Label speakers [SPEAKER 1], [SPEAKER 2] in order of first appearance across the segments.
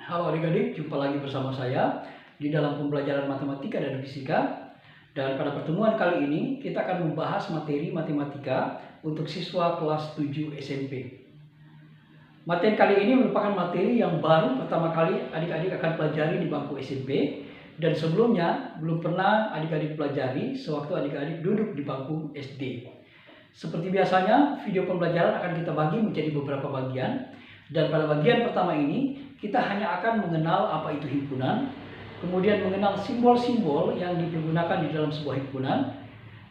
[SPEAKER 1] Halo adik-adik, jumpa lagi bersama saya di dalam pembelajaran matematika dan fisika. Dan pada pertemuan kali ini kita akan membahas materi matematika untuk siswa kelas 7 SMP. Materi kali ini merupakan materi yang baru pertama kali adik-adik akan pelajari di bangku SMP. Dan sebelumnya belum pernah adik-adik pelajari sewaktu adik-adik duduk di bangku SD. Seperti biasanya, video pembelajaran akan kita bagi menjadi beberapa bagian. Dan pada bagian pertama ini, kita hanya akan mengenal apa itu himpunan, kemudian mengenal simbol-simbol yang dipergunakan di dalam sebuah himpunan,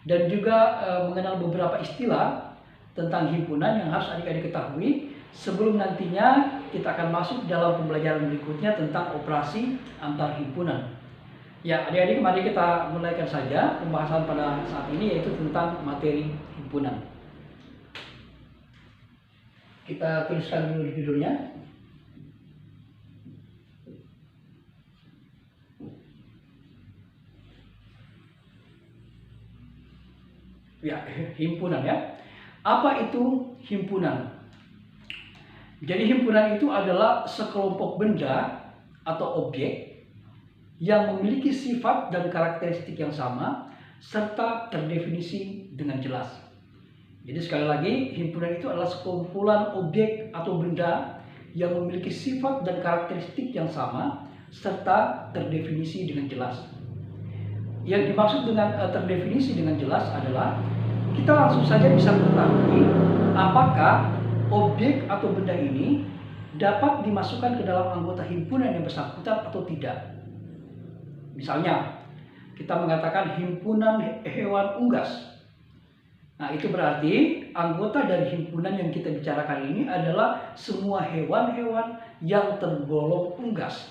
[SPEAKER 1] dan juga mengenal beberapa istilah tentang himpunan yang harus adik-adik ketahui sebelum nantinya kita akan masuk dalam pembelajaran berikutnya tentang operasi antar himpunan. Ya, adik-adik, mari kita mulaikan saja pembahasan pada saat ini, yaitu tentang materi himpunan. Kita tuliskan dulu judulnya. Ya, himpunan ya. Apa itu himpunan? Jadi himpunan itu adalah sekelompok benda atau objek yang memiliki sifat dan karakteristik yang sama serta terdefinisi dengan jelas. Jadi sekali lagi, himpunan itu adalah sekumpulan objek atau benda yang memiliki sifat dan karakteristik yang sama serta terdefinisi dengan jelas. Yang dimaksud dengan terdefinisi dengan jelas adalah kita langsung saja bisa mengetahui apakah objek atau benda ini dapat dimasukkan ke dalam anggota himpunan yang bersangkutan atau tidak. Misalnya, kita mengatakan himpunan hewan unggas. Nah, itu berarti anggota dari himpunan yang kita bicarakan ini adalah semua hewan-hewan yang tergolong unggas.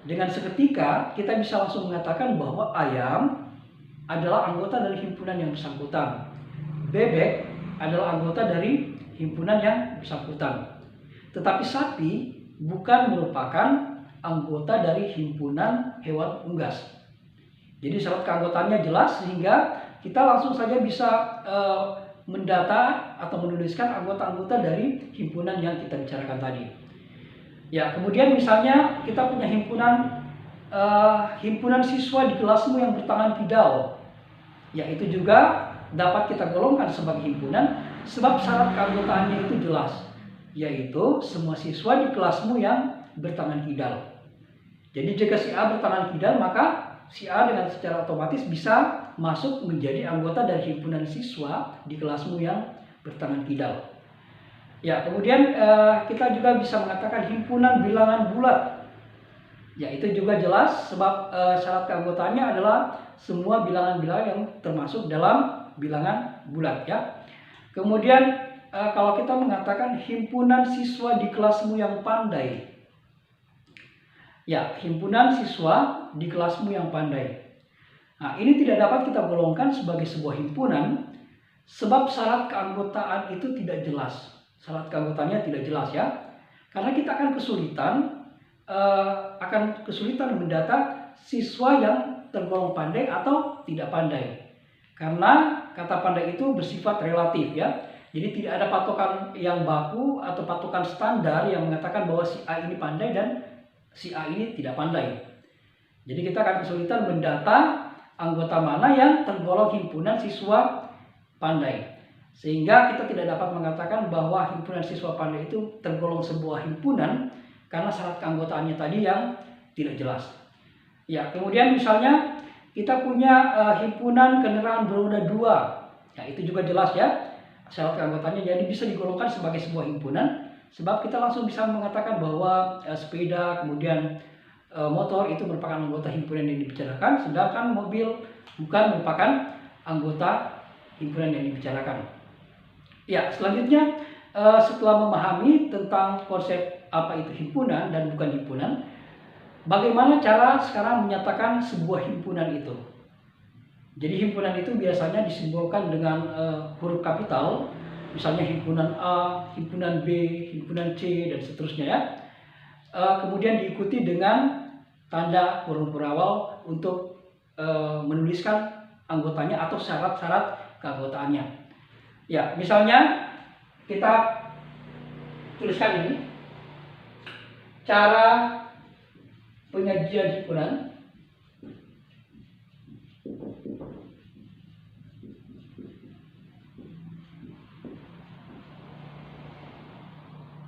[SPEAKER 1] Dengan seketika, kita bisa langsung mengatakan bahwa ayam adalah anggota dari himpunan yang bersangkutan. Bebek adalah anggota dari himpunan yang bersangkutan. Tetapi sapi bukan merupakan anggota dari himpunan hewan unggas. Jadi syarat keanggotaannya jelas sehingga kita langsung saja bisa mendata atau menuliskan anggota-anggota dari himpunan yang kita bicarakan tadi. Ya, kemudian misalnya kita punya himpunan siswa di kelasmu yang bertangan kidal. Ya, itu juga dapat kita golongkan sebagai himpunan sebab syarat keanggotaannya itu jelas, yaitu semua siswa di kelasmu yang bertangan kidal. Jadi jika si A bertangan kidal, maka si A dengan secara otomatis bisa masuk menjadi anggota dari himpunan siswa di kelasmu yang bertangan kidal. Ya, kemudian kita juga bisa mengatakan himpunan bilangan bulat. Ya, itu juga jelas sebab syarat keanggotaannya adalah semua bilangan-bilangan yang termasuk dalam bilangan bulat ya. Kemudian kalau kita mengatakan himpunan siswa di kelasmu yang pandai. Ya, himpunan siswa di kelasmu yang pandai. Nah, ini tidak dapat kita golongkan sebagai sebuah himpunan sebab syarat keanggotaan itu tidak jelas. Syarat keanggotaannya tidak jelas ya. Karena kita akan kesulitan mendata siswa yang tergolong pandai atau tidak pandai. Karena kata pandai itu bersifat relatif ya. Jadi tidak ada patokan yang baku atau patokan standar yang mengatakan bahwa si A ini pandai dan si A ini tidak pandai. Jadi kita akan kesulitan mendata anggota mana yang tergolong himpunan siswa pandai. Sehingga kita tidak dapat mengatakan bahwa himpunan siswa pandai itu tergolong sebuah himpunan karena syarat keanggotaannya tadi yang tidak jelas. Ya, kemudian misalnya kita punya himpunan kendaraan beroda 2. Ya, itu juga jelas ya. Syarat keanggotaannya jadi bisa digolongkan sebagai sebuah himpunan sebab kita langsung bisa mengatakan bahwa sepeda kemudian motor itu merupakan anggota himpunan yang dibicarakan, sedangkan mobil bukan merupakan anggota himpunan yang dibicarakan. Ya, selanjutnya setelah memahami tentang konsep apa itu himpunan dan bukan himpunan, bagaimana cara sekarang menyatakan sebuah himpunan itu? Jadi himpunan itu biasanya disimbolkan dengan huruf kapital, misalnya himpunan A, himpunan B, himpunan C, dan seterusnya ya. Kemudian diikuti dengan tanda kurung awal untuk menuliskan anggotanya atau syarat-syarat keanggotaannya. Ya, misalnya kita tuliskan ini. cara penyajian himpunan.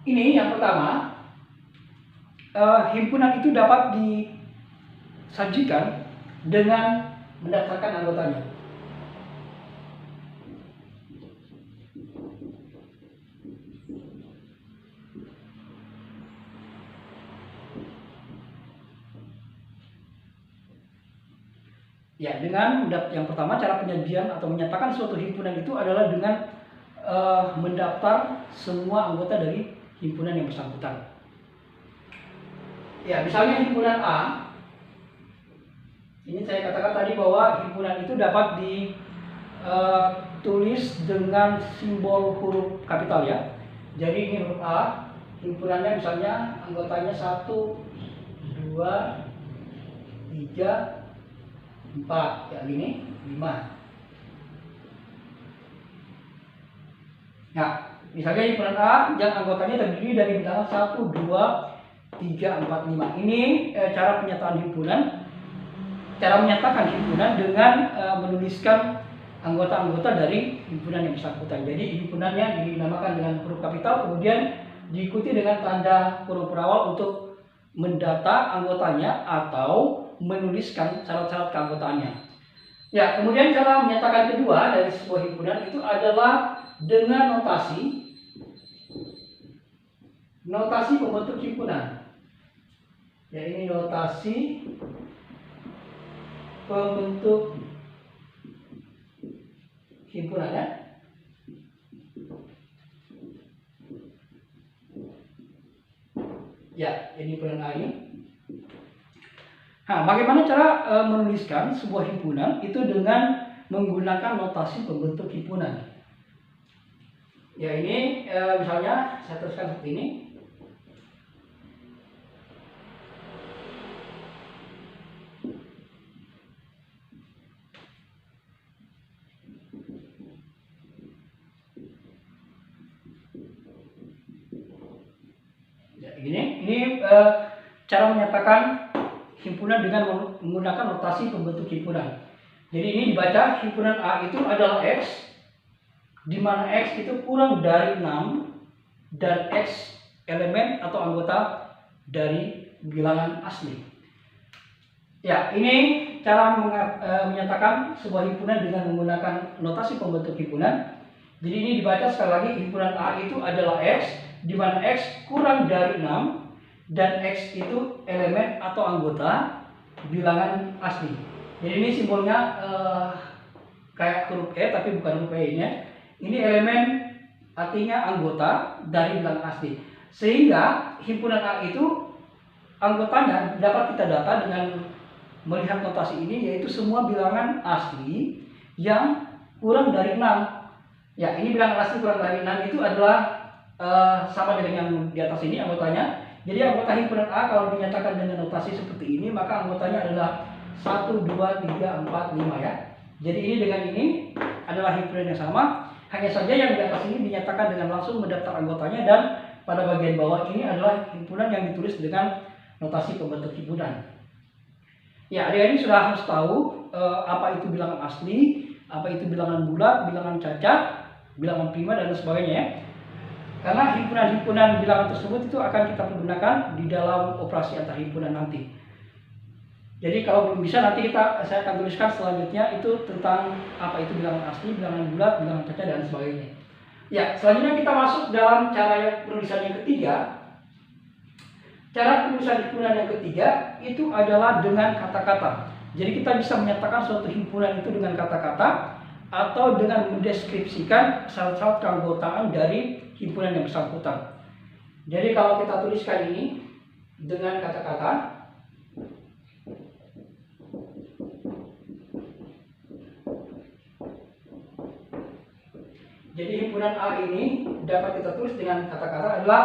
[SPEAKER 1] Ini yang pertama, himpunan itu dapat disajikan dengan mendaftarkan anggotanya. Ya, dengan yang pertama, cara penyajian atau menyatakan suatu himpunan itu adalah dengan mendaftar semua anggota dari himpunan yang bersangkutan. Ya, misalnya himpunan A. Ini saya katakan tadi bahwa himpunan itu dapat ditulis dengan simbol huruf kapital ya. Jadi ini huruf A, himpunannya misalnya anggotanya 1, 2, 3, 4, ya ini 5. Nah, misalnya himpunan A yang anggotanya terdiri dari bilangan 1, 2, 3, 4, 5. Ini cara penyataan himpunan. Cara menyatakan himpunan dengan menuliskan anggota-anggota dari himpunan yang bersangkutan. Jadi himpunannya dinamakan dengan huruf kapital, kemudian diikuti dengan tanda huruf berawal untuk mendata anggotanya atau menuliskan syarat-syarat keanggotaannya. Ya, kemudian cara menyatakan kedua dari sebuah himpunan itu adalah dengan notasi pembentuk himpunan. Ya, ini notasi pembentuk himpunan ya. Ya, ini himpunan A ini. Nah, bagaimana cara menuliskan sebuah himpunan itu dengan menggunakan notasi pembentuk himpunan. Ya, ini misalnya saya tuliskan seperti ini. Ya, ini cara menyatakan himpunan dengan menggunakan notasi pembentuk himpunan. Jadi ini dibaca himpunan A itu adalah X, di mana X itu kurang dari 6 dan X elemen atau anggota dari bilangan asli. Ya, ini cara menyatakan sebuah himpunan dengan menggunakan notasi pembentuk himpunan. Jadi ini dibaca sekali lagi, himpunan A itu adalah X, di mana X kurang dari 6 dan X itu elemen atau anggota bilangan asli. Jadi ini simbolnya kayak huruf E tapi bukan huruf E nya. Ini elemen artinya anggota dari bilangan asli. Sehingga himpunan A itu anggotanya dapat kita data dengan melihat notasi ini, yaitu semua bilangan asli yang kurang dari 6. Ya, ini bilangan asli kurang dari 6 itu adalah sama dengan yang di atas ini anggotanya. Jadi anggota himpunan A kalau dinyatakan dengan notasi seperti ini, maka anggotanya adalah 1, 2, 3, 4, 5 ya. Jadi ini dengan ini adalah himpunan yang sama. Hanya saja yang di atas ini dinyatakan dengan langsung mendaftar anggotanya, dan pada bagian bawah ini adalah himpunan yang ditulis dengan notasi pembentuk himpunan. Ya, adik-adik sudah harus tahu apa itu bilangan asli, apa itu bilangan bulat, bilangan cacat, bilangan prima, dan sebagainya ya. Karena himpunan-himpunan bilangan tersebut itu akan kita pergunakan di dalam operasi antar himpunan nanti. Jadi kalau belum bisa, nanti saya akan tuliskan selanjutnya itu tentang apa itu bilangan asli, bilangan bulat, bilangan cacat, dan sebagainya. Ya, selanjutnya kita masuk dalam cara penulisan yang ketiga. Cara penulisan himpunan yang ketiga itu adalah dengan kata-kata. Jadi kita bisa menyatakan suatu himpunan itu dengan kata-kata atau dengan mendeskripsikan syarat-syarat keanggotaan dari himpunan yang bersangkutan. Jadi kalau kita tuliskan ini dengan kata-kata, jadi himpunan A ini dapat kita tulis dengan kata-kata adalah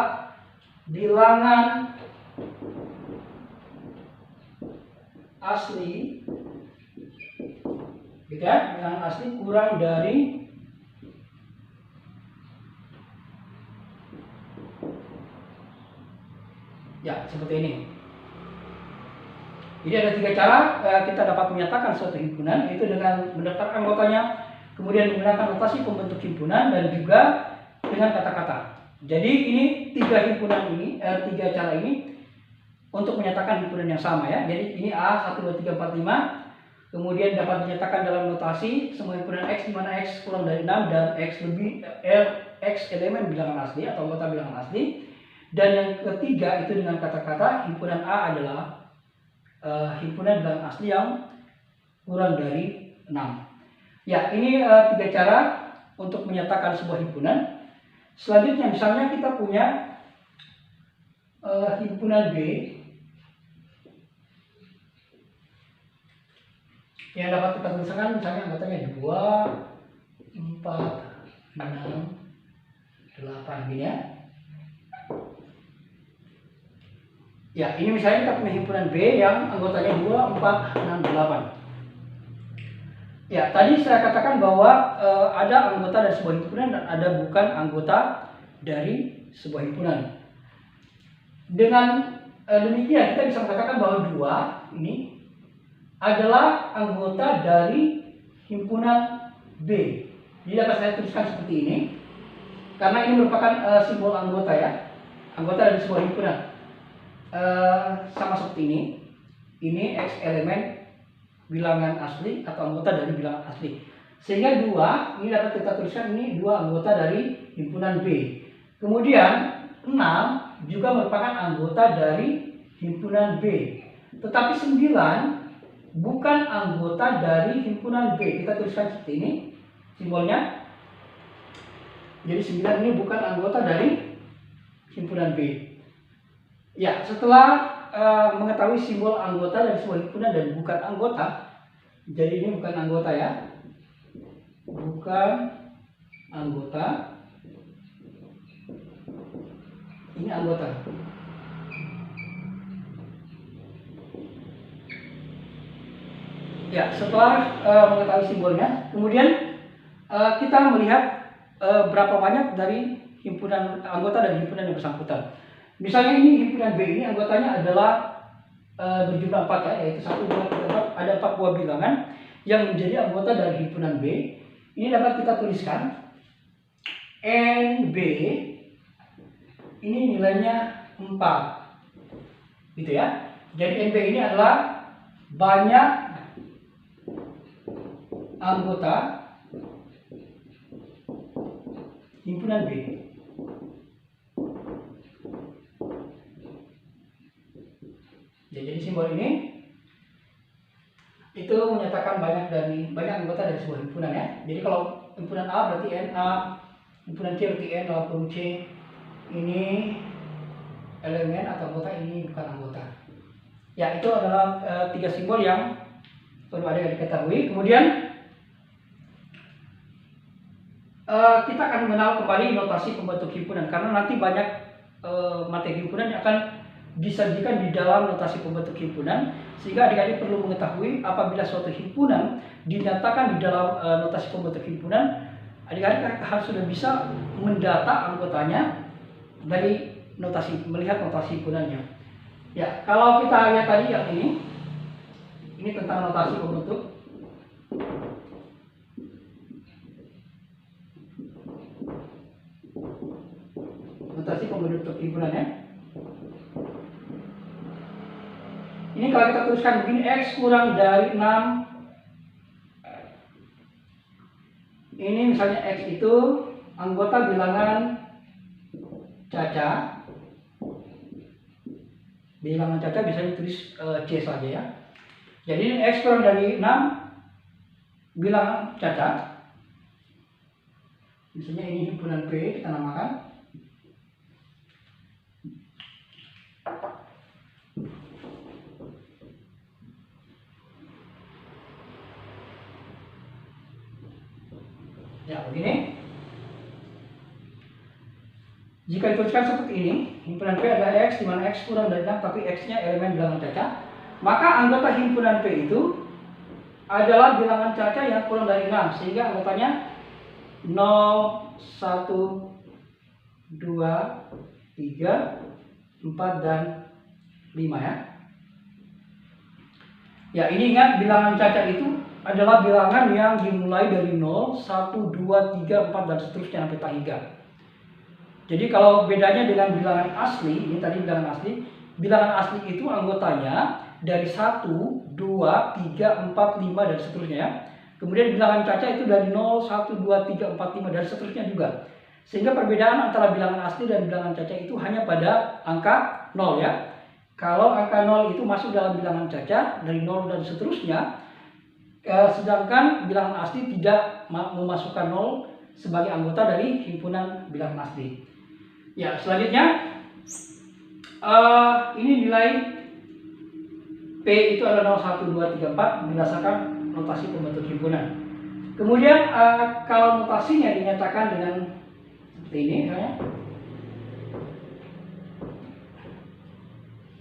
[SPEAKER 1] bilangan asli, gitu ya, bilangan asli kurang dari 6 Ya, seperti ini. Jadi ada 3 cara kita dapat menyatakan suatu himpunan, yaitu dengan mendaftarkan anggotanya, kemudian menggunakan notasi pembentuk himpunan, dan juga dengan kata-kata. Jadi ini 3 himpunan ini, 3 cara ini untuk menyatakan himpunan yang sama ya. Jadi ini A 1, 2, 3, 4, 5. Kemudian dapat dinyatakan dalam notasi semua himpunan X di mana X kurang dari 6 dan X elemen bilangan asli atau anggota bilangan asli. Dan yang ketiga itu dengan kata-kata himpunan A adalah himpunan bilangan asli yang kurang dari 6. Ya, ini 3 cara untuk menyatakan sebuah himpunan. Selanjutnya misalnya kita punya himpunan B yang dapat kita tuliskan, misalnya anggotanya 2, 4, 6, 8 gini ya. Ya, ini misalnya kita punya himpunan B yang anggotanya 2, 4, 6, 8. Ya, tadi saya katakan bahwa ada anggota dari sebuah himpunan dan ada bukan anggota dari sebuah himpunan. Dengan demikian kita bisa mengatakan bahwa 2 ini adalah anggota dari himpunan B. Jadi dapat saya tuliskan seperti ini, karena ini merupakan simbol anggota ya, anggota dari sebuah himpunan. Sama seperti ini. Ini X elemen bilangan asli atau anggota dari bilangan asli. Sehingga 2 ini dapat kita tuliskan ini 2 anggota dari himpunan B. Kemudian 6 juga merupakan anggota dari himpunan B. Tetapi 9 bukan anggota dari himpunan B. Kita tuliskan seperti ini simbolnya. Jadi 9 ini bukan anggota dari himpunan B. Ya, setelah mengetahui simbol anggota dari sebuah himpunan dan bukan anggota, jadi ini bukan anggota ya, bukan anggota, ini anggota. Ya, setelah mengetahui simbolnya, kemudian kita melihat berapa banyak dari himpunan anggota dari himpunan yang bersangkutan. Misalnya ini himpunan B ini anggotanya adalah berjumlah 4 ya, yaitu 1, 2, 3, 4, ada 4 buah bilangan yang menjadi anggota dari himpunan B. Ini dapat kita tuliskan NB ini nilainya 4 gitu ya. Jadi NB ini adalah banyak anggota himpunan B. Jadi simbol ini itu menyatakan banyak anggota dari sebuah himpunan ya. Jadi kalau himpunan A berarti NA, himpunan C berarti N dalam kurung C. Ini elemen atau anggota, ini bukan anggota. Ya, itu adalah 3 simbol yang perlu ada diketahui. Kemudian kita akan mengenal kembali notasi pembentuk himpunan, karena nanti banyak materi himpunan yang akan disajikan di dalam notasi pembentuk himpunan, sehingga adik-adik perlu mengetahui apabila suatu himpunan dinyatakan di dalam notasi pembentuk himpunan, adik-adik harus sudah bisa mendata anggotanya dari notasi, melihat notasi himpunannya. Ya, kalau kita lihat tadi yang ini tentang notasi pembentuk. Notasi pembentuk himpunan ya. Ini kalau kita tuliskan begini, X kurang dari 6. Ini misalnya X itu anggota bilangan caca. Bilangan caca bisa ditulis C saja ya. Jadi ini X kurang dari 6 bilangan caca. Misalnya ini himpunan B kita namakan. Ya, begini. Jika dituliskan seperti ini, himpunan P adalah X, di mana X kurang dari 6, tapi X-nya elemen bilangan caca, maka anggota himpunan P itu adalah bilangan caca yang kurang dari 6, sehingga anggotanya 0, 1, 2, 3, 4, dan 5 ya. Ya, ini ingat bilangan cacat itu adalah bilangan yang dimulai dari 0, 1, 2, 3, 4 dan seterusnya sampai tak hingga. Jadi kalau bedanya dengan bilangan asli, ini tadi bilangan asli itu anggotanya dari 1, 2, 3, 4, 5 dan seterusnya ya. Kemudian bilangan cacat itu dari 0, 1, 2, 3, 4, 5 dan seterusnya juga. Sehingga perbedaan antara bilangan asli dan bilangan cacat itu hanya pada angka 0 ya. Kalau angka 0 itu masuk dalam bilangan cacat dari 0 dan seterusnya, sedangkan bilangan asli tidak memasukkan 0 sebagai anggota dari himpunan bilangan asli. Ya, selanjutnya ini nilai P itu adalah 0, 1, 2, 3, 4 berdasarkan notasi pembentuk himpunan. Kemudian kalau notasinya dinyatakan dengan seperti ini misalnya,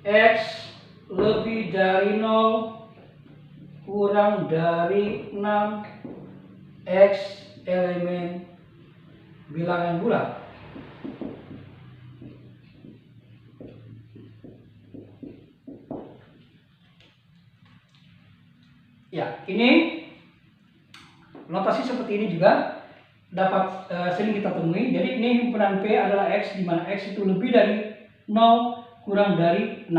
[SPEAKER 1] X lebih dari 0 kurang dari 6 X elemen bilangan bulat. Ya, ini notasi seperti ini juga dapat sering kita temui. Jadi ini himpunan P adalah X, di mana X itu lebih dari 0 kurang dari 6.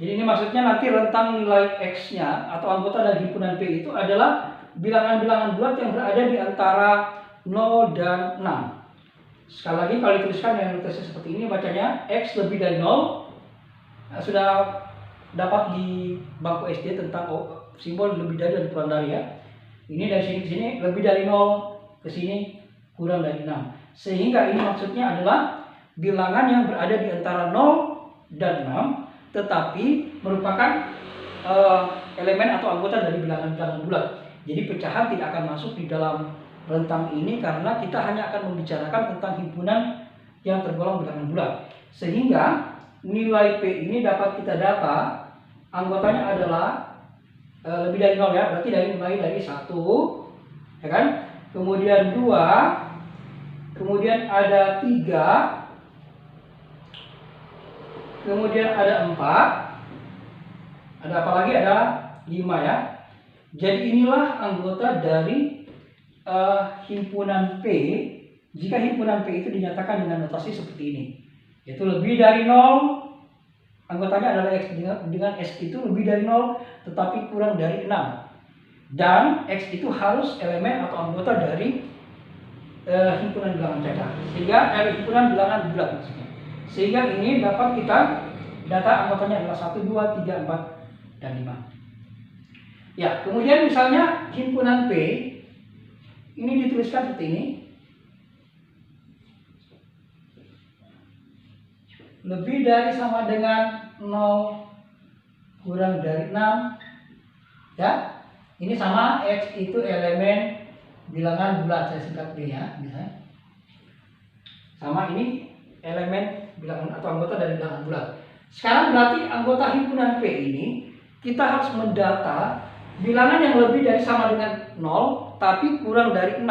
[SPEAKER 1] Jadi ini maksudnya nanti rentang nilai X-nya atau anggota dari himpunan P itu adalah bilangan-bilangan bulat yang berada di antara 0 dan 6. Sekali lagi kalau dituliskan dengan notasi seperti ini bacanya X lebih dari 0. Sudah dapat di bangku SD tentang simbol lebih dari dan kurang dari ya. Ini dari sini ke sini lebih dari 0, ke sini kurang dari 6. Sehingga ini maksudnya adalah bilangan yang berada di antara 0 dan 6 tetapi merupakan elemen atau anggota dari bilangan-bilangan bulat. Jadi pecahan tidak akan masuk di dalam rentang ini karena kita hanya akan membicarakan tentang himpunan yang tergolong bilangan bulat. Sehingga nilai P ini dapat kita data anggotanya adalah lebih dari 0 ya, berarti mulai dari 1 ya kan, kemudian 2, kemudian ada 3, kemudian ada 4, ada apa lagi, ada 5 ya. Jadi inilah anggota dari himpunan P jika himpunan P itu dinyatakan dengan notasi seperti ini, yaitu lebih dari 0, anggotanya adalah X dengan X itu lebih dari 0 tetapi kurang dari 6, dan X itu harus elemen atau anggota dari himpunan bilangan cacat, sehingga himpunan bilangan bulat maksudnya. Sehingga ini dapat kita data anggotanya adalah 1, 2, 3, 4, dan 5. Ya, kemudian misalnya himpunan P ini dituliskan seperti ini. Lebih dari sama dengan 0 kurang dari 6 ya. Ini sama X itu elemen bilangan bulat, saya singkat B ya, misalnya. Sama ini elemen bilangan atau anggota dari bilangan bulat. Sekarang berarti anggota himpunan P ini kita harus mendata bilangan yang lebih dari sama dengan 0 tapi kurang dari 6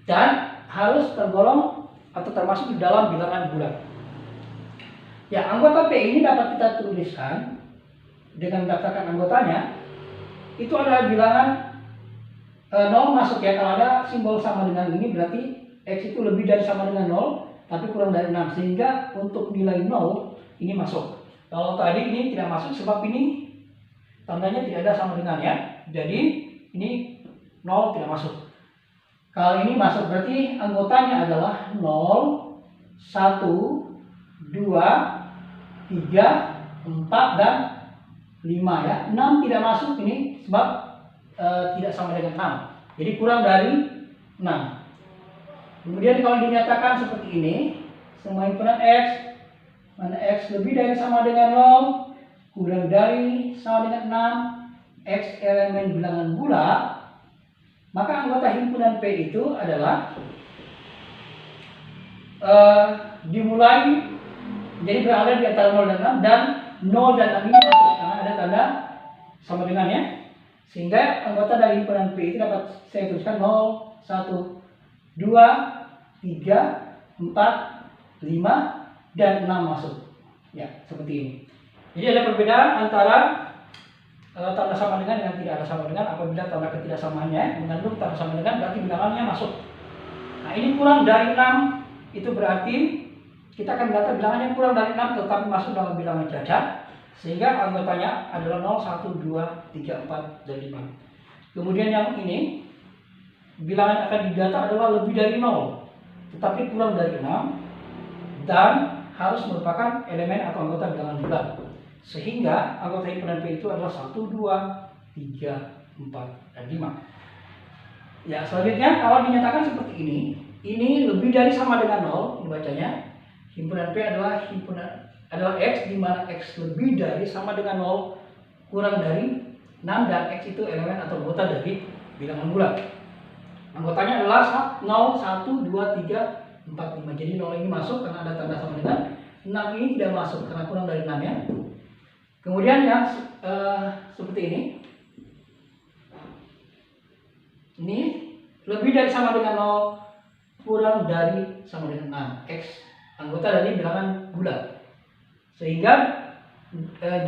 [SPEAKER 1] dan harus tergolong atau termasuk di dalam bilangan bulat. Ya, anggota P ini dapat kita tuliskan dengan mendaftarkan anggotanya. Itu adalah bilangan 0 masuk ya. Kalau ada simbol sama dengan ini berarti X itu lebih dari sama dengan 0 tapi kurang dari 6, sehingga untuk nilai 0 ini masuk. Kalau tadi ini tidak masuk sebab ini tandanya tidak ada sama dengan ya. Jadi ini 0 tidak masuk. Kalau ini masuk berarti anggotanya adalah 0, 1, 2, 3, 4, dan 5 ya. 6 tidak masuk ini sebab tidak sama dengan 6. Jadi kurang dari 6. Kemudian kalau dinyatakan seperti ini, semua himpunan X, mana X lebih dari sama dengan 0, kurang dari sama dengan 6, X elemen bilangan bulat, maka anggota himpunan P itu adalah dimulai jadi berada di antara 0 dan 6, dan 0 dan 6 ini masuk karena ada tanda sama dengan ya. Sehingga anggota dari himpunan P itu dapat saya tuliskan 0, 1, 2, 3, 4, 5, dan 6 masuk. Ya, seperti ini. Jadi ada perbedaan antara tanda sama dengan tidak ada sama dengan. Apabila tanda ketidaksamaannya mengandung tanda sama dengan, berarti bilangannya masuk. Nah, ini kurang dari 6, itu berarti kita akan mendata bilangannya kurang dari 6 tetapi masuk dalam bilangan cacat, sehingga anggotanya adalah 0, 1, 2, 3, 4, dan 5. Kemudian yang ini, bilangan akan didata adalah lebih dari 0 tetapi kurang dari 6 dan harus merupakan elemen atau anggota bilangan bulat. Sehingga anggota himpunan P itu adalah 1, 2, 3, 4, dan 5. Ya, selanjutnya kalau dinyatakan seperti ini lebih dari sama dengan 0, dibacanya himpunan P adalah X, di mana X lebih dari sama dengan 0 kurang dari 6 dan X itu elemen atau anggota dari bilangan bulat. Anggotanya adalah 0, 1, 2, 3, 4, 5. Jadi 0 ini masuk karena ada tanda sama dengan, 6 ini tidak masuk karena kurang dari 6 ya. Kemudian yang seperti ini lebih dari sama dengan 0 kurang dari sama dengan 6, X anggota dari bilangan bulat. Sehingga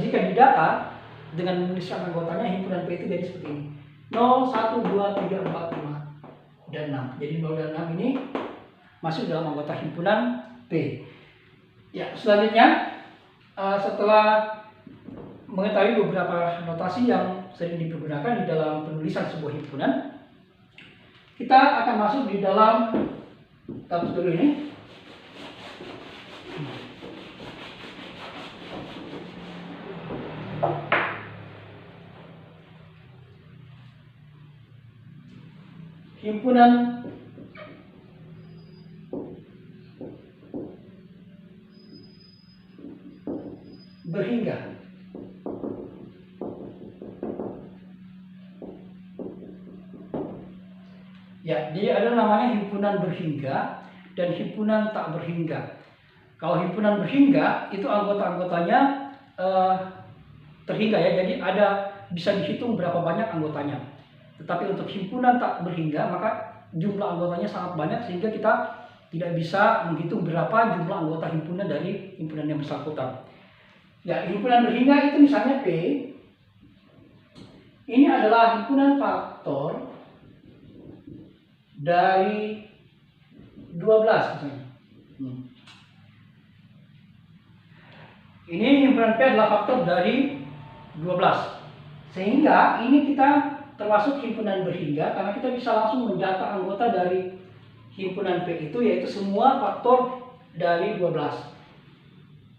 [SPEAKER 1] jika didata dengan menuliskan anggotanya, himpunan P itu jadi seperti ini: 0, 1, 2, 3, 4, 5, dan 6. Jadi 0 dan 6 ini masuk dalam anggota himpunan P. Ya, selanjutnya setelah mengetahui beberapa notasi yang sering dipergunakan di dalam penulisan sebuah himpunan, kita akan masuk di dalam tabus dulu ini. Himpunan berhingga. Ya, jadi ada namanya himpunan berhingga dan himpunan tak berhingga. Kalau himpunan berhingga itu anggota-anggotanya terhingga ya, jadi ada bisa dihitung berapa banyak anggotanya. Tetapi untuk himpunan tak berhingga maka jumlah anggotanya sangat banyak sehingga kita tidak bisa menghitung berapa jumlah anggota himpunan dari himpunan yang bersangkutan. Ya, himpunan berhingga itu misalnya P. Ini adalah himpunan faktor dari 12 misalnya. Ini himpunan P adalah faktor dari 12. Sehingga ini kita termasuk himpunan berhingga karena kita bisa langsung mendata anggota dari himpunan P itu, yaitu semua faktor dari 12.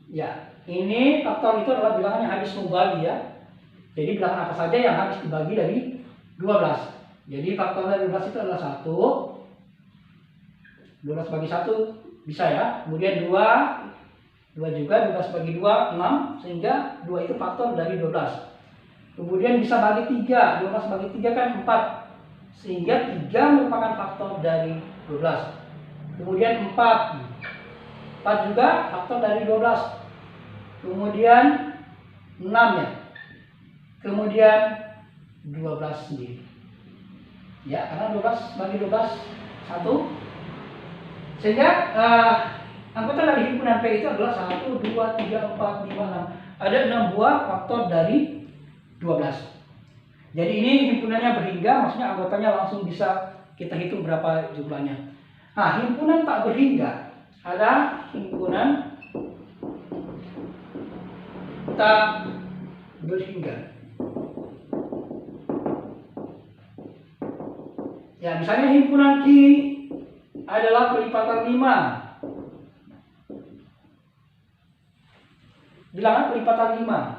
[SPEAKER 1] Ya, ini faktor itu adalah bilangan yang habis membagi ya. Jadi bilangan apa saja yang habis dibagi dari 12. Jadi faktor dari 12 itu adalah 1. 12 bagi 1 bisa ya. Kemudian 2 juga, 12 bagi 2, 6. Sehingga 2 itu faktor dari 12. Kemudian bisa bagi 3, 12 bagi 3 kan 4. Sehingga 3 merupakan faktor dari 12. Kemudian 4 juga faktor dari 12. Kemudian 6 ya. Kemudian 12 sendiri. Ya, karena 12 bagi 12 1. Sehingga anggota dari himpunan P itu adalah 1, 2, 3, 4, 5, 6. Ada 6 buah faktor dari 12. Jadi ini himpunannya berhingga, maksudnya anggotanya langsung bisa kita hitung berapa jumlahnya. Nah, himpunan tak berhingga. Ada himpunan tak berhingga. Ya, misalnya himpunan Q adalah pelipatan 5. Bilangan pelipatan 5.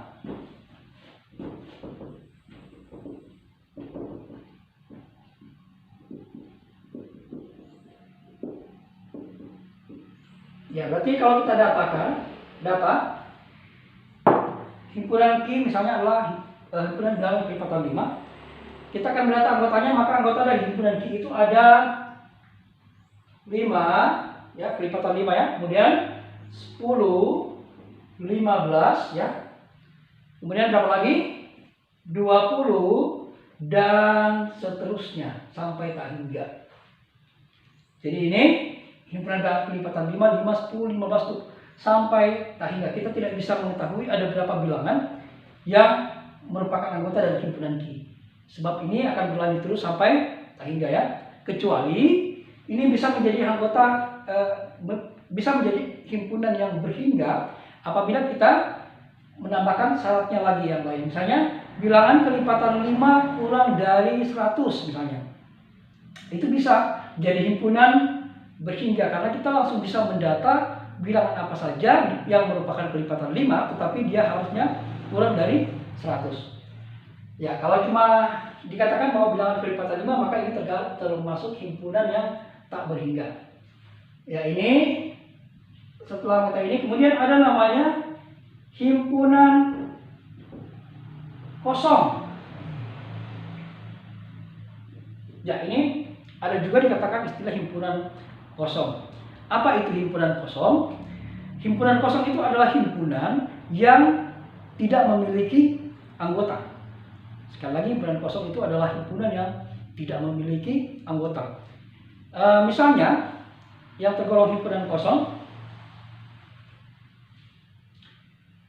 [SPEAKER 1] Ya, berarti kalau kita data himpunan Q misalnya adalah himpunan bilangan pelipatan 5. Kita akan mendata anggotanya, maka anggota dari himpunan Q itu ada 5 ya, pelipatan 5 ya. Kemudian 10, 15 ya. Kemudian berapa lagi? 20 dan seterusnya sampai tak hingga. Jadi ini himpunan pelipatan 5, 10, 15 tuh sampai tak hingga. Kita tidak bisa mengetahui ada berapa bilangan yang merupakan anggota dari himpunan Q. Sebab ini akan berlanjut terus sampai tak hingga ya. Kecuali ini bisa menjadi anggota, bisa menjadi himpunan yang berhingga apabila kita menambahkan syaratnya lagi yang lain. Misalnya bilangan kelipatan 5 kurang dari 100 misalnya. Itu bisa jadi himpunan berhingga karena kita langsung bisa mendata bilangan apa saja yang merupakan kelipatan 5 tetapi dia harusnya kurang dari 100. Ya, kalau cuma dikatakan bahwa bilangan kelipatan 5 maka ini termasuk himpunan yang tak berhingga. Ya, ini setelah meta ini kemudian ada namanya himpunan kosong. Ya, ini ada juga dikatakan istilah himpunan kosong. Apa itu himpunan kosong? Himpunan kosong itu adalah himpunan yang tidak memiliki anggota. Sekali lagi, himpunan kosong itu adalah himpunan yang tidak memiliki anggota. Misalnya, yang tergolong himpunan kosong,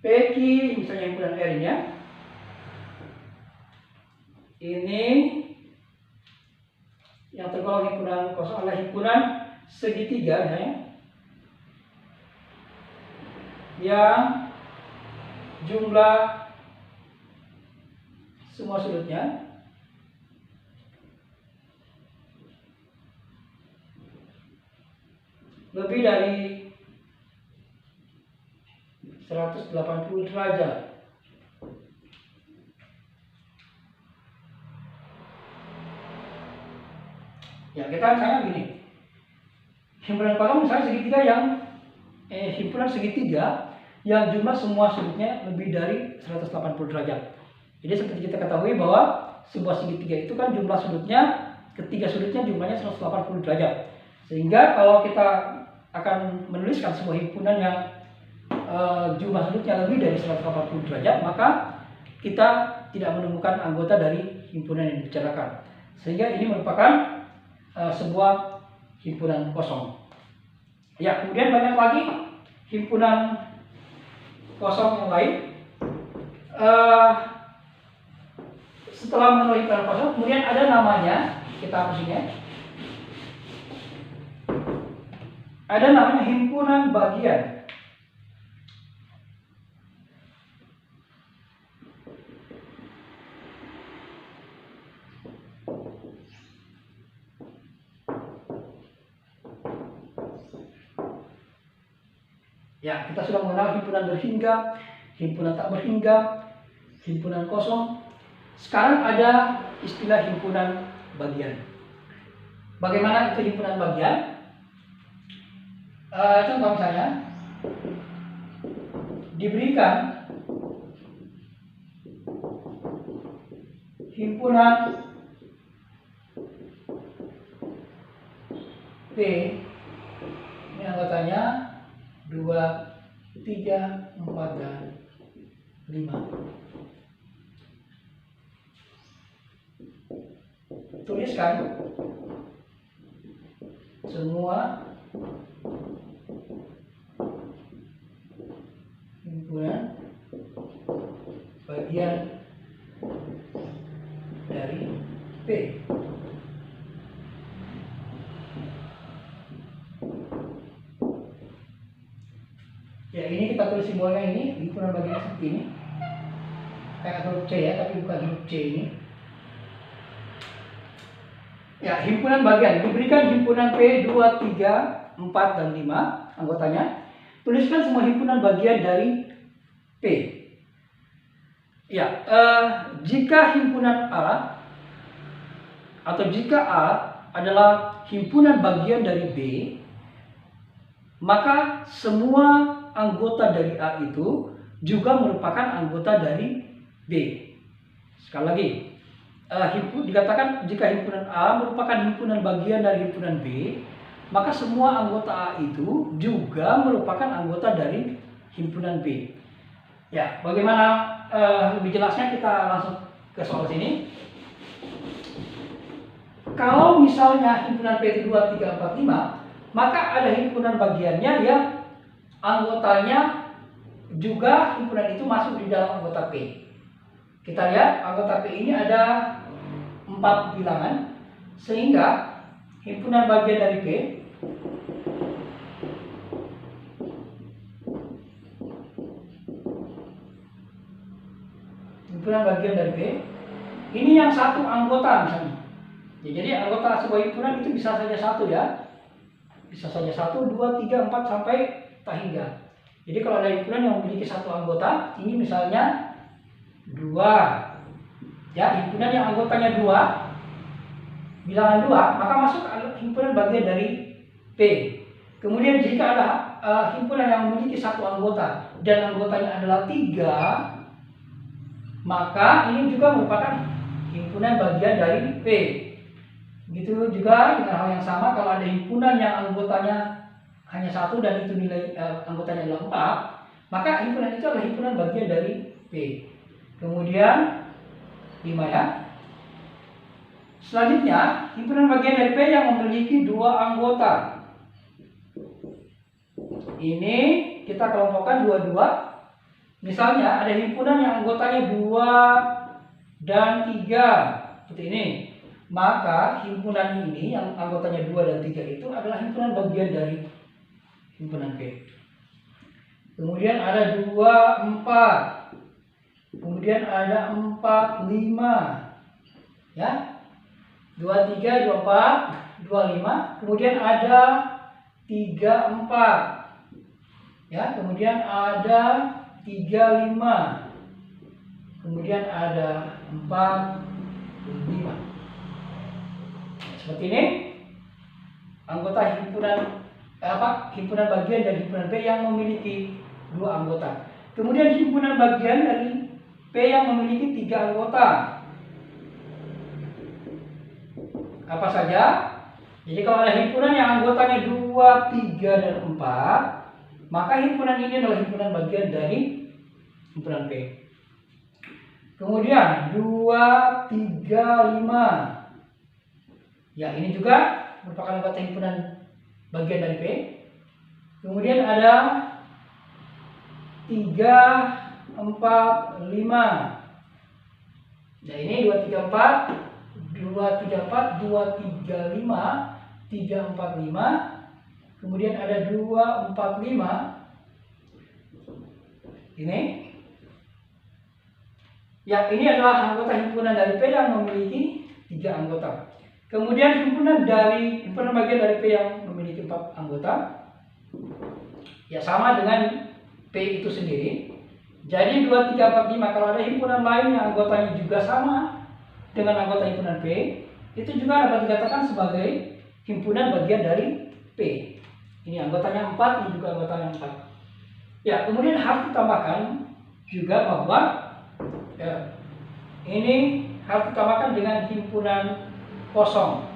[SPEAKER 1] PQ, misalnya himpunan R-nya, ini yang tergolong himpunan kosong adalah himpunan segitiga misalnya, yang jumlah semua sudutnya lebih dari 180 derajat. Ya, kita misalnya gini. Himpunan kosong misalnya segitiga yang himpunan segitiga yang jumlah semua sudutnya lebih dari 180 derajat. Jadi seperti kita ketahui bahwa sebuah segitiga itu kan jumlah sudutnya, ketiga sudutnya jumlahnya 180 derajat. Sehingga kalau kita akan menuliskan sebuah himpunan yang jumlah sudutnya lebih dari 180 derajat, maka kita tidak menemukan anggota dari himpunan yang dibicarakan. Sehingga ini merupakan sebuah himpunan kosong. Ya, kemudian banyak lagi himpunan kosong yang lain. Setelah memenuhi himpunan kosong, kemudian ada namanya, kita hapus ini ya. Ada namanya himpunan bagian. Ya, kita sudah mengenal himpunan berhingga, himpunan tak berhingga, himpunan kosong. Sekarang ada istilah himpunan bagian. Bagaimana itu himpunan bagian? Contoh misalnya, diberikan himpunan P, ini anggotanya 2, 3, 4, dan 5. Tuliskan semua himpunan bagian dari P. Ya, ini kita tulis simbolnya ini, himpunan bagian seperti ini. Kayak huruf C ya, tapi bukan huruf C ini. Ya, himpunan bagian diberikan himpunan P 2, 3, 4, dan 5 anggotanya. Tuliskan semua himpunan bagian dari P. Ya, jika himpunan A atau jika A adalah himpunan bagian dari B, maka semua anggota dari A itu juga merupakan anggota dari B. Sekali lagi, dikatakan jika himpunan A merupakan himpunan bagian dari himpunan B, maka semua anggota A itu juga merupakan anggota dari himpunan B. Ya, bagaimana lebih jelasnya kita langsung ke soal sini. Kalau misalnya himpunan P itu 2, 3, 4, 5, maka ada himpunan bagiannya yang anggotanya juga himpunan itu masuk di dalam anggota P. Kita lihat anggota P ini ada 4 bilangan, sehingga himpunan bagian dari P ini yang satu anggota misalnya. Ya, jadi anggota sebuah himpunan itu bisa saja satu ya. Bisa saja 1, 2, 3, 4 sampai tak hingga. Jadi kalau ada himpunan yang memiliki satu anggota, ini misalnya 2. Ya, himpunan yang anggotanya 2, bilangan 2, maka masuk himpunan bagian dari P. Kemudian jika ada himpunan yang memiliki satu anggota dan anggotanya adalah 3, maka ini juga merupakan himpunan bagian dari P. Begitu juga dengan hal yang sama kalau ada himpunan yang anggotanya hanya 1 dan itu nilai anggotanya adalah 4, maka himpunan itu adalah himpunan bagian dari P. Kemudian 5 ya. Selanjutnya, himpunan bagian dari P yang memiliki 2 anggota. Ini kita kelompokkan 2-2. Misalnya ada himpunan yang anggotanya 2 dan 3 seperti ini. Maka himpunan ini yang anggotanya 2 dan 3 itu adalah himpunan bagian dari himpunan P. Kemudian ada 2, 4. Kemudian ada 4, 5. Ya. 2, 3, 2, 4, 2, 5. Kemudian ada 3, 4. Ya, kemudian ada 3, 5. Kemudian ada 4, 5. Seperti ini anggota himpunan bagian dari himpunan P yang memiliki 2 anggota. Kemudian himpunan bagian dari P yang memiliki 3 anggota. Apa saja? Jadi kalau ada himpunan yang anggotanya 2, 3, dan 4, maka himpunan ini adalah himpunan bagian dari himpunan P. Kemudian 2, 3, 5. Ya, ini juga merupakan anggota himpunan bagian dari P. Kemudian ada 3, 4, 5. Ya, ini 2, 3, 4, 2, 3, 4, 2, 3, 5, 3, 4, 5. Kemudian ada 2, 4, 5. Ini. Ya, ini adalah anggota himpunan dari P yang memiliki 3 anggota. Kemudian himpunan bagian dari P yang memiliki 4 anggota. Ya, sama dengan P itu sendiri. Jadi 2, 3, 4, 5. Kalau ada himpunan lain yang anggotanya juga sama dengan anggota himpunan P, itu juga dapat dikatakan sebagai himpunan bagian dari P. Ini anggotanya 4, ini juga anggotanya 4. Ya, kemudian harus ditambahkan juga bahwa ini harus ditambahkan dengan himpunan kosong.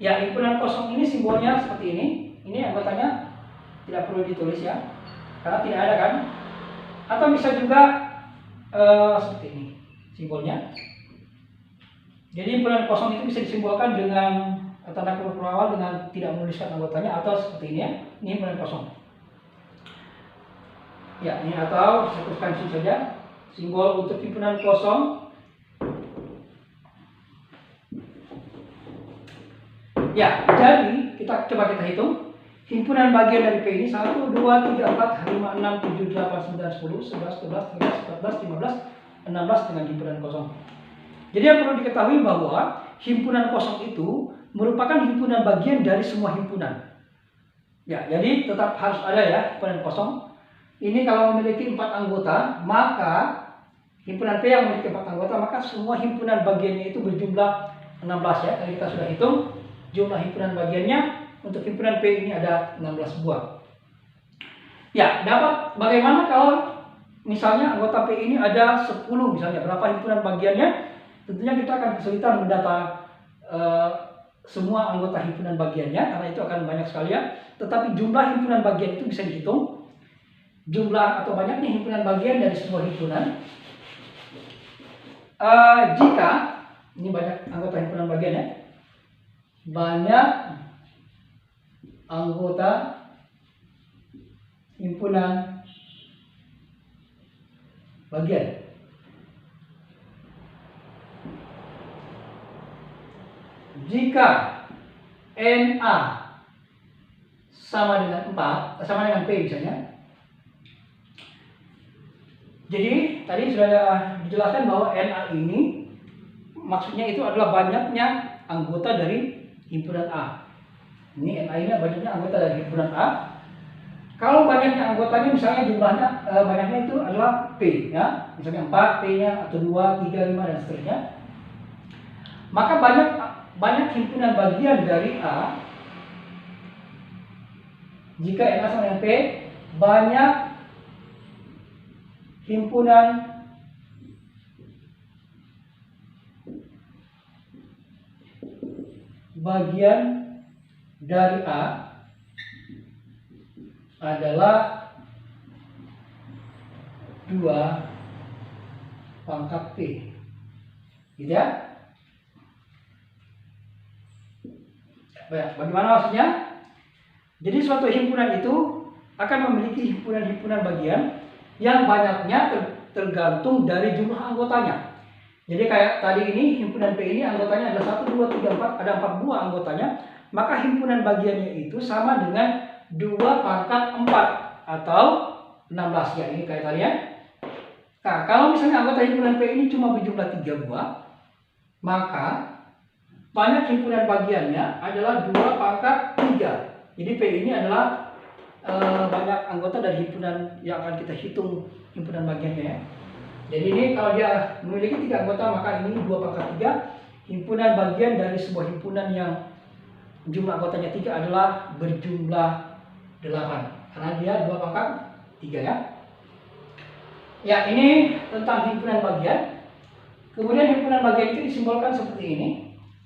[SPEAKER 1] Ya, himpunan kosong ini simbolnya seperti ini. Ini anggotanya tidak perlu ditulis ya, karena tidak ada kan. Atau bisa juga seperti ini simbolnya. Jadi himpunan kosong itu bisa disimbolkan dengan tanda huruf awal dengan tidak menuliskan anggotanya, atau seperti ini ya. Ini himpunan kosong. Ya, ini atau saya tuliskan sini saja simbol untuk himpunan kosong. Ya, jadi coba kita hitung. Himpunan bagian dari P ini 1, 2, 3, 4, 5, 6, 7, 8, 9, 10, 11, 12, 13, 14, 15, 16 dengan himpunan kosong. Jadi yang perlu diketahui bahwa himpunan kosong itu merupakan himpunan bagian dari semua himpunan. Ya, jadi tetap harus ada ya himpunan kosong. Ini kalau memiliki 4 anggota, maka himpunan P yang memiliki 4 anggota, maka semua himpunan bagiannya itu berjumlah 16 ya. Tadi kita sudah hitung jumlah himpunan bagiannya. Untuk himpunan P ini ada 16 buah. Ya, bagaimana kalau misalnya anggota P ini ada 10 misalnya, berapa himpunan bagiannya? Tentunya kita akan kesulitan mendata semua anggota himpunan bagiannya, karena itu akan banyak sekali ya. Tetapi jumlah himpunan bagian itu bisa dihitung. Jumlah atau banyaknya himpunan bagian dari sebuah himpunan. Jika ini banyak anggota himpunan bagian ya, banyak anggota himpunan bagian. Jika NA sama dengan 4, sama dengan P misalnya. Jadi tadi sudah dijelaskan bahwa NA ini maksudnya itu adalah banyaknya anggota dari himpunan A. Ini NA ini banyaknya anggota dari himpunan A. Kalau banyaknya anggotanya misalnya jumlahnya banyaknya itu adalah P ya. Misalnya 4 P-nya atau 2, 3, 5 dan seterusnya. Maka banyak himpunan bagian dari A. Jika NA sama dengan P, banyak himpunan bagian dari A adalah 2 pangkat P. Gitu ya? Bagaimana maksudnya? Jadi suatu himpunan itu akan memiliki himpunan-himpunan bagian yang banyaknya tergantung dari jumlah anggotanya. Jadi kayak tadi ini himpunan P ini anggotanya ada 1, 2, 3, 4, ada 4 buah anggotanya, maka himpunan bagiannya itu sama dengan 2 pangkat 4 atau 16 ya, ini kayak tadi ya. Nah, kalau misalnya anggota himpunan P ini cuma berjumlah 3 buah, maka banyak himpunan bagiannya adalah 2 pangkat 3. Jadi P ini adalah banyak anggota dari himpunan yang akan kita hitung himpunan bagiannya ya. Jadi ini kalau dia memiliki 3 anggota, maka ini 2 pangkat 3. Himpunan bagian dari sebuah himpunan yang jumlah anggotanya 3 adalah berjumlah 8. Karena dia 2 pangkat 3 ya. Ya, ini tentang himpunan bagian. Kemudian himpunan bagian itu disimbolkan seperti ini.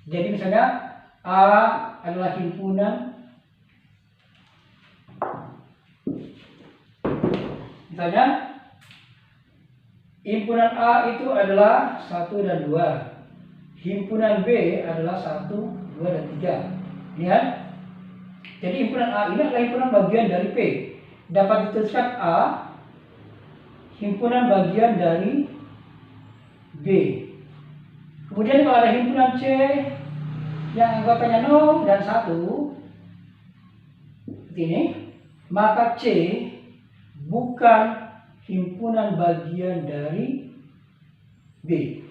[SPEAKER 1] Jadi misalnya A adalah himpunan, misalnya himpunan A itu adalah 1 dan 2. Himpunan B adalah 1, 2 dan 3. Lihat. Jadi himpunan A ini adalah himpunan bagian dari P. Dapat dituliskan A himpunan bagian dari B. Kemudian kalau ada himpunan C yang anggotanya 0 dan 1 seperti ini, maka C bukan himpunan bagian dari B.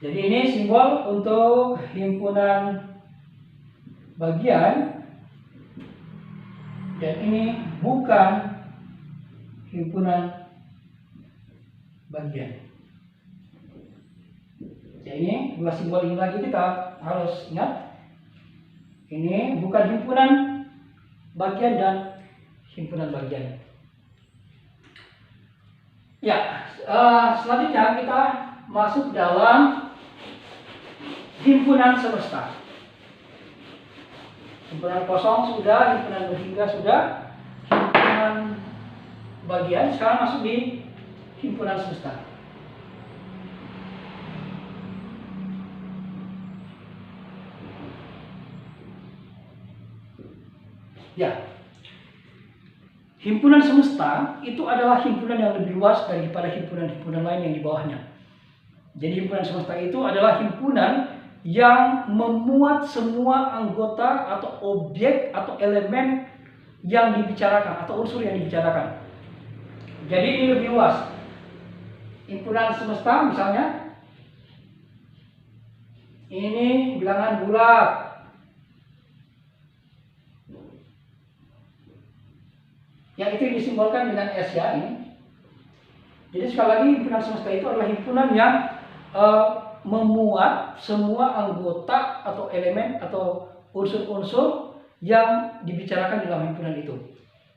[SPEAKER 1] Jadi ini simbol untuk himpunan bagian, dan ini bukan himpunan bagian. Jadi ini 2 simbol ini lagi kita harus ingat. Ini bukan himpunan bagian dan himpunan bagian. Ya, selanjutnya kita masuk dalam himpunan semesta. Himpunan kosong sudah, himpunan berhingga sudah, himpunan bagian. Sekarang masuk di himpunan semesta. Ya, himpunan semesta itu adalah himpunan yang lebih luas daripada himpunan-himpunan lain yang di bawahnya. Jadi himpunan semesta itu adalah himpunan yang memuat semua anggota atau objek atau elemen yang dibicarakan atau unsur yang dibicarakan. Jadi ini lebih luas. Himpunan semesta misalnya ini bilangan bulat. Yang itu disimbolkan dengan S ya ini. Jadi sekali lagi himpunan semesta itu adalah himpunan yang memuat semua anggota atau elemen atau unsur-unsur yang dibicarakan dalam himpunan itu.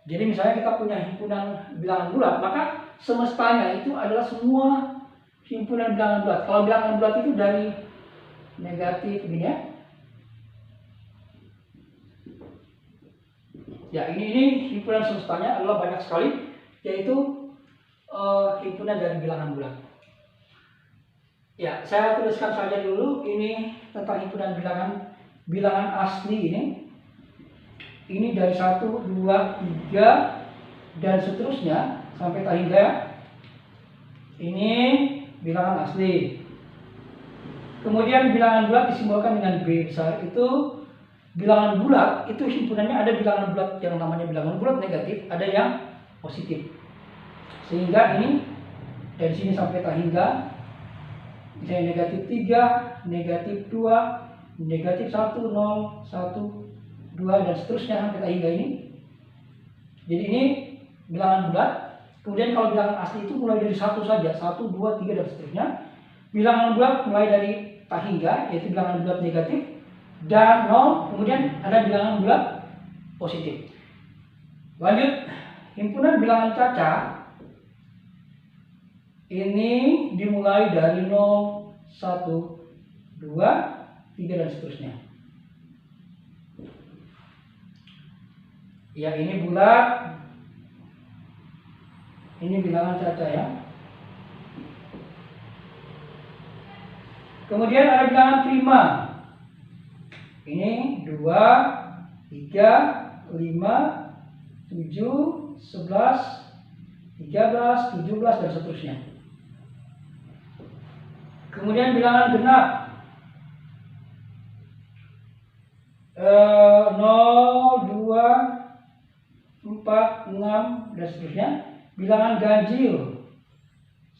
[SPEAKER 1] Jadi misalnya kita punya himpunan bilangan bulat, maka semestanya itu adalah semua himpunan bilangan bulat. Kalau bilangan bulat itu dari negatif begini ya. Ya, ini himpunan semestanya adalah banyak sekali, yaitu himpunan dari bilangan bulat. Ya, saya tuliskan saja dulu ini tentang himpunan bilangan asli ini. Ini dari 1, 2, 3, dan seterusnya sampai tak hingga ini bilangan asli. Kemudian bilangan bulat disimbolkan dengan B besar. Itu bilangan bulat, itu himpunannya ada bilangan bulat yang namanya bilangan bulat negatif, ada yang positif. Sehingga ini dari sini sampai tak hingga misalnya negatif 3, negatif 2, negatif 1, 0, 1, 2 dan seterusnya sampai tak hingga ini. Jadi ini bilangan bulat. Kemudian kalau bilangan asli itu mulai dari 1 saja, 1, 2, 3 dan seterusnya. Bilangan bulat mulai dari tak hingga, yaitu bilangan bulat negatif, dan 0, kemudian ada bilangan bulat positif. Lanjut, himpunan bilangan caca ini dimulai dari 0, 1, 2, 3 dan seterusnya. Ya, ini bulat, ini bilangan caca ya. Kemudian ada bilangan prima. Ini 2, 3, 5, 7, 11, 13, 17 dan seterusnya. Kemudian bilangan genap. 0, 2, 4, 6 dan seterusnya. Bilangan ganjil.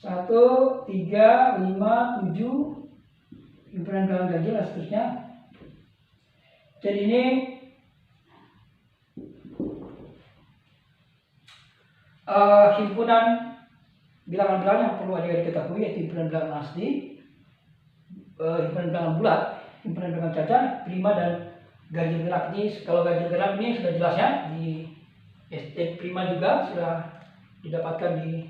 [SPEAKER 1] 1, 3, 5, 7. Himpunan bilangan ganjil dan seterusnya. Jadi ini himpunan bilangan-bilangan yang perlu adik-adik ketahui, yaitu himpunan bilangan asli, himpunan bilangan bulat, himpunan bilangan caca, prima dan ganjil genap. Ini kalau ganjil genap ini sudah jelas ya, di SD prima juga sudah didapatkan di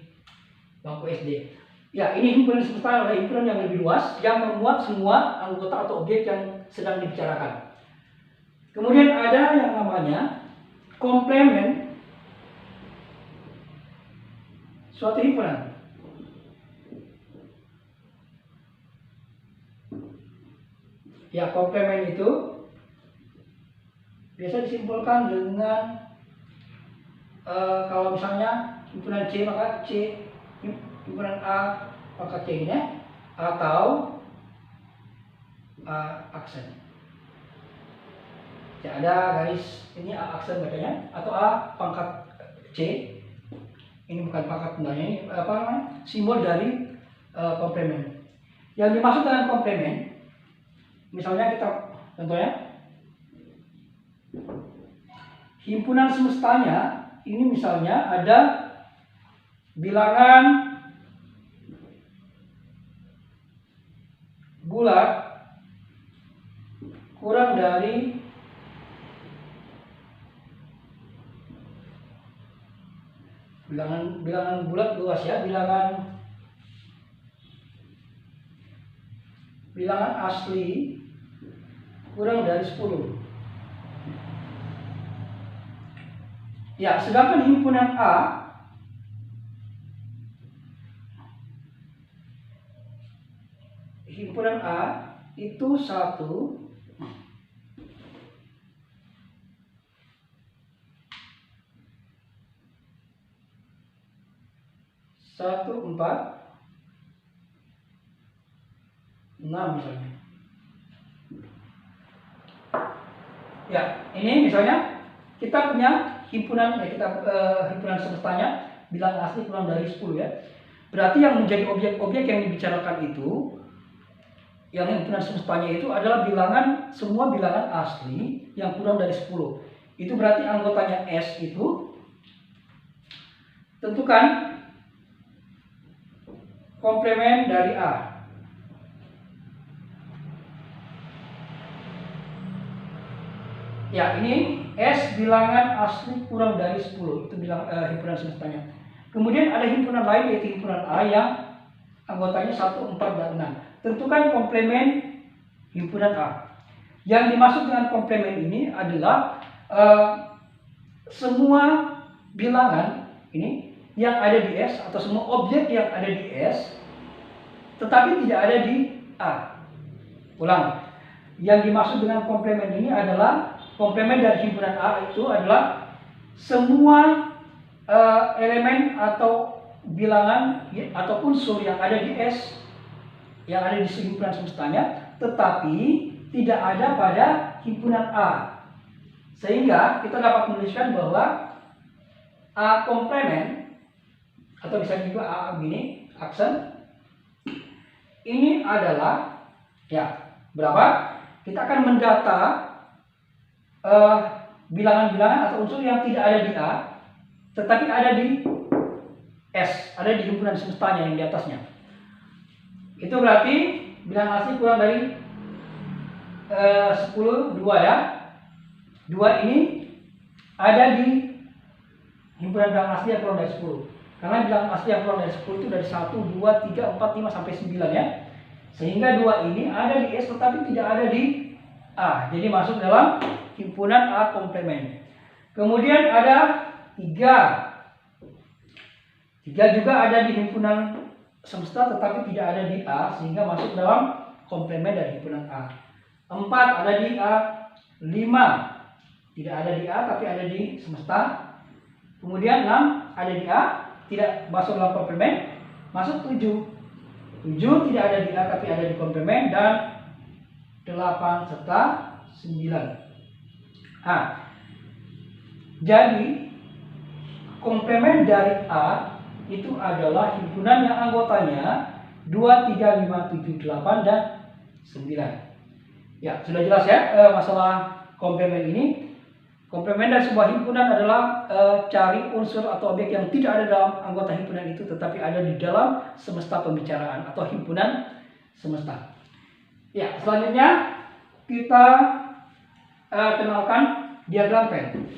[SPEAKER 1] bangku SD. Ya, ini himpunan semesta adalah himpunan yang lebih luas yang memuat semua anggota atau objek yang sedang dibicarakan. Kemudian ada yang namanya komplemen suatu himpunan. Ya, komplemen itu biasa disimpulkan dengan kalau misalnya himpunan C maka C, himpunan A maka C-nya, atau A aksen. Ya, ada garis ini A aksen bacanya, atau A pangkat C. Ini bukan pangkat bendanya, ini apa namanya? Simbol dari komplemen. Yang dimaksud dengan komplemen, misalnya kita contohnya himpunan semestanya ini misalnya ada bilangan bulat kurang dari bilangan bulat luas ya, bilangan asli kurang dari 10. Ya, sedangkan himpunan A itu 1, 1, 4, 6 misalnya. Ya, ini misalnya kita punya himpunan ya, himpunan semestanya bilangan asli kurang dari 10 ya. Berarti yang menjadi objek-objek yang dibicarakan itu, yang himpunan semestanya itu adalah semua bilangan asli yang kurang dari 10. Itu berarti anggotanya S itu tentukan komplemen dari A. Ya, ini S bilangan asli kurang dari 10. Itu himpunan semestanya. Kemudian ada himpunan lain yaitu himpunan A yang anggotanya 1, 4, dan 6. Tentukan komplemen himpunan A. Yang dimaksud dengan komplemen ini adalah semua bilangan ini yang ada di S atau semua objek yang ada di S tetapi tidak ada di A. Ulang. Yang dimaksud dengan komplemen ini adalah komplemen dari himpunan A itu adalah semua elemen atau bilangan atau unsur yang ada di S, yang ada di himpunan semestanya, tetapi tidak ada pada himpunan A. Sehingga kita dapat menuliskan bahwa A komplement, atau bisa juga A begini, aksen, ini adalah ya berapa? Kita akan mendata bilangan-bilangan atau unsur yang tidak ada di A, tetapi ada di S, ada di himpunan semestanya yang di atasnya. Itu berarti bilangan asli kurang dari 10, 2 ya. 2 ini ada di himpunan bilangan asli yang kurang dari 10. Karena bilangan asli yang kurang dari 10 itu dari 1, 2, 3, 4, 5, sampai 9 ya. Sehingga 2 ini ada di S tetapi tidak ada di A. Jadi masuk dalam himpunan A komplement. Kemudian ada 3. 3 juga ada di himpunan semesta tetapi tidak ada di A, sehingga masuk dalam komplement dari himpunan A. 4 ada di A. 5 tidak ada di A tapi ada di semesta. Kemudian 6 ada di A, tidak masuk dalam komplement. Masuk 7. 7 tidak ada di A tapi ada di komplement. Dan 8 serta 9. Jadi komplement dari A itu adalah himpunan yang anggotanya 2, 3, 5, 7, 8, dan 9. Ya, sudah jelas ya masalah komplement ini. Komplement dari sebuah himpunan adalah cari unsur atau objek yang tidak ada dalam anggota himpunan itu tetapi ada di dalam semesta pembicaraan atau himpunan semesta. Ya, selanjutnya kita kenalkan diagram Venn.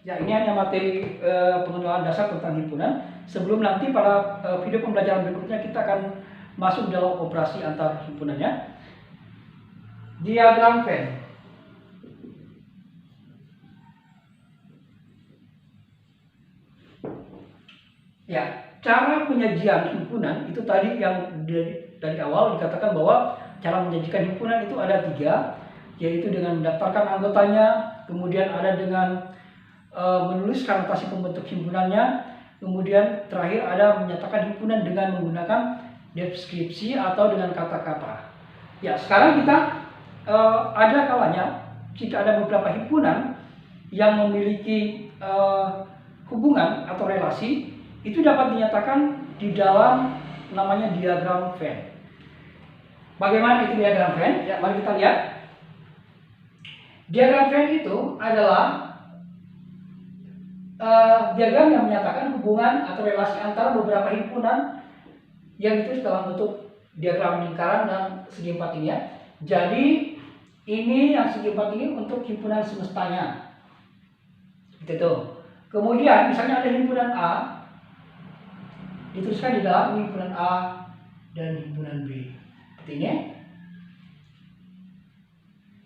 [SPEAKER 1] Ya, ini hanya materi pengenalan dasar tentang himpunan. Sebelum nanti pada video pembelajaran berikutnya kita akan masuk dalam operasi antar himpunannya. Diagram Venn. Ya, cara penyajian himpunan itu tadi yang dari awal dikatakan bahwa cara menyajikan himpunan itu ada 3, yaitu dengan mendaftarkan anggotanya, kemudian ada dengan menuliskan notasi pembentuk himpunannya, kemudian terakhir ada menyatakan himpunan dengan menggunakan deskripsi atau dengan kata-kata. Ya, sekarang kita ada kalanya jika ada beberapa himpunan yang memiliki hubungan atau relasi, itu dapat dinyatakan di dalam namanya diagram Venn. Bagaimana itu diagram Venn? Ya, mari kita lihat. Diagram Venn itu adalah diagram yang menyatakan hubungan atau relasi antara beberapa himpunan yang ditulis dalam bentuk diagram lingkaran dan segi empat ini ya. Jadi ini yang segi empat ini untuk himpunan semestanya. Seperti itu. Kemudian misalnya ada himpunan A, dituliskan di dalam himpunan A dan himpunan B. Seperti ini.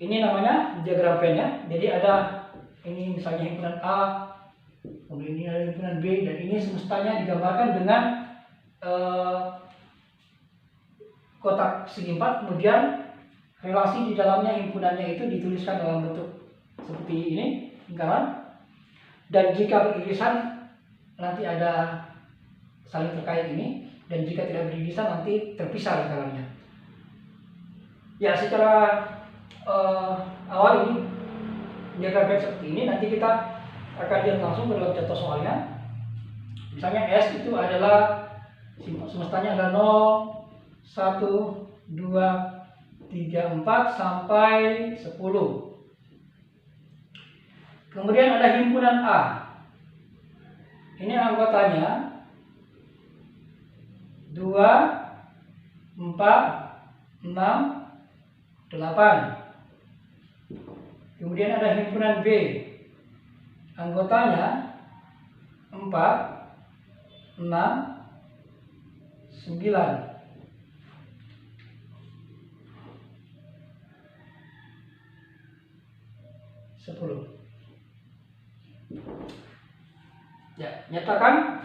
[SPEAKER 1] Ini namanya diagram Venn ya. Jadi ada ini misalnya himpunan A, kemudian ini ada himpunan B, dan ini semestanya digambarkan dengan kotak segi empat. Kemudian relasi di dalamnya himpunannya itu dituliskan dalam bentuk seperti ini, lingkaran. Dan jika beririsan nanti ada saling terkait ini, dan jika tidak beririsan nanti terpisah lingkarannya. Ya, secara awal ini diagram Venn seperti ini. Nanti kita akan lihat langsung dalam contoh soalnya. Misalnya S itu adalah semestanya adalah 0, 1, 2, 3, 4 sampai 10. Kemudian ada himpunan A. Ini anggotanya 2, 4, 6, 8. Kemudian ada himpunan B. Anggotanya 4, 6, 9. 10. Ya, nyatakan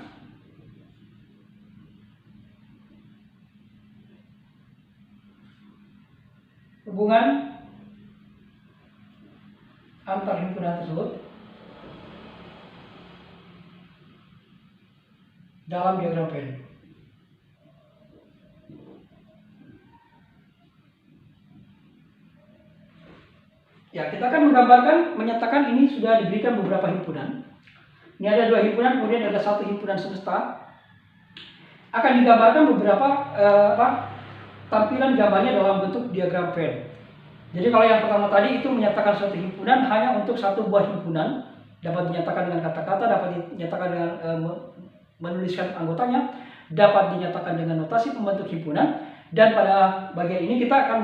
[SPEAKER 1] hubungan antar himpunan tersebut dalam diagram Venn. Ya, kita akan menggambarkan, menyatakan ini sudah diberikan beberapa himpunan. Ini ada 2 himpunan, kemudian ada 1 himpunan semesta. Akan digambarkan beberapa tampilan gambarnya dalam bentuk diagram Venn. Jadi kalau yang pertama tadi itu menyatakan suatu himpunan hanya untuk 1 buah himpunan, dapat dinyatakan dengan kata-kata, dapat dinyatakan dengan menuliskan anggotanya, dapat dinyatakan dengan notasi pembentuk himpunan, dan pada bagian ini kita akan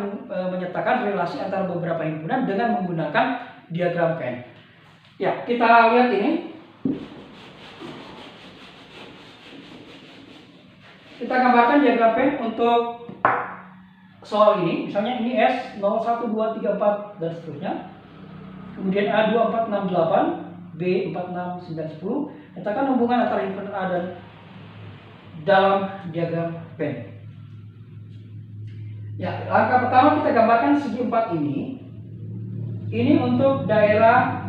[SPEAKER 1] menyatakan relasi antara beberapa himpunan dengan menggunakan diagram Venn. Ya, kita lihat ini. Kita gambarkan diagram Venn untuk soal ini. Misalnya ini S 0, 1, 2, 3, 4 dan seterusnya. Kemudian A 2, 4, 6, 8, B 4, 6, 9, 10. Katakan hubungan antara himpunan A dan dalam diagram Venn. Ya, langkah pertama kita gambarkan segi 4 ini. Ini untuk daerah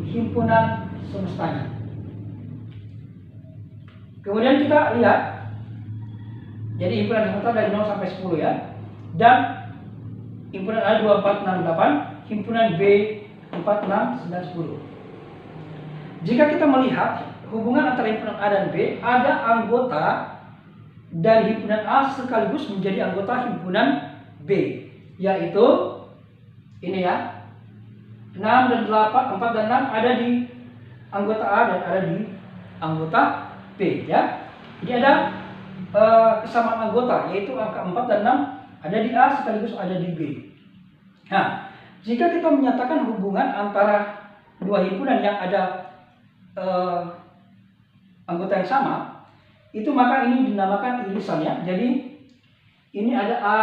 [SPEAKER 1] himpunan semestanya. Kemudian kita lihat. Jadi himpunan semesta dari 0 sampai 10 ya. Dan himpunan A 2, 4, 6, 8, himpunan B 4, 6, 9, 10. Jika kita melihat hubungan antara himpunan A dan B, ada anggota dari himpunan A sekaligus menjadi anggota himpunan B, yaitu ini ya, 6 dan 8, 4 dan 6 ada di anggota A dan ada di anggota B ya. Jadi ada kesamaan anggota, yaitu angka 4 dan 6 ada di A sekaligus ada di B. Nah, jika kita menyatakan hubungan antara 2 himpunan yang ada anggota yang sama, itu maka ini dinamakan irisannya. Jadi ini ada A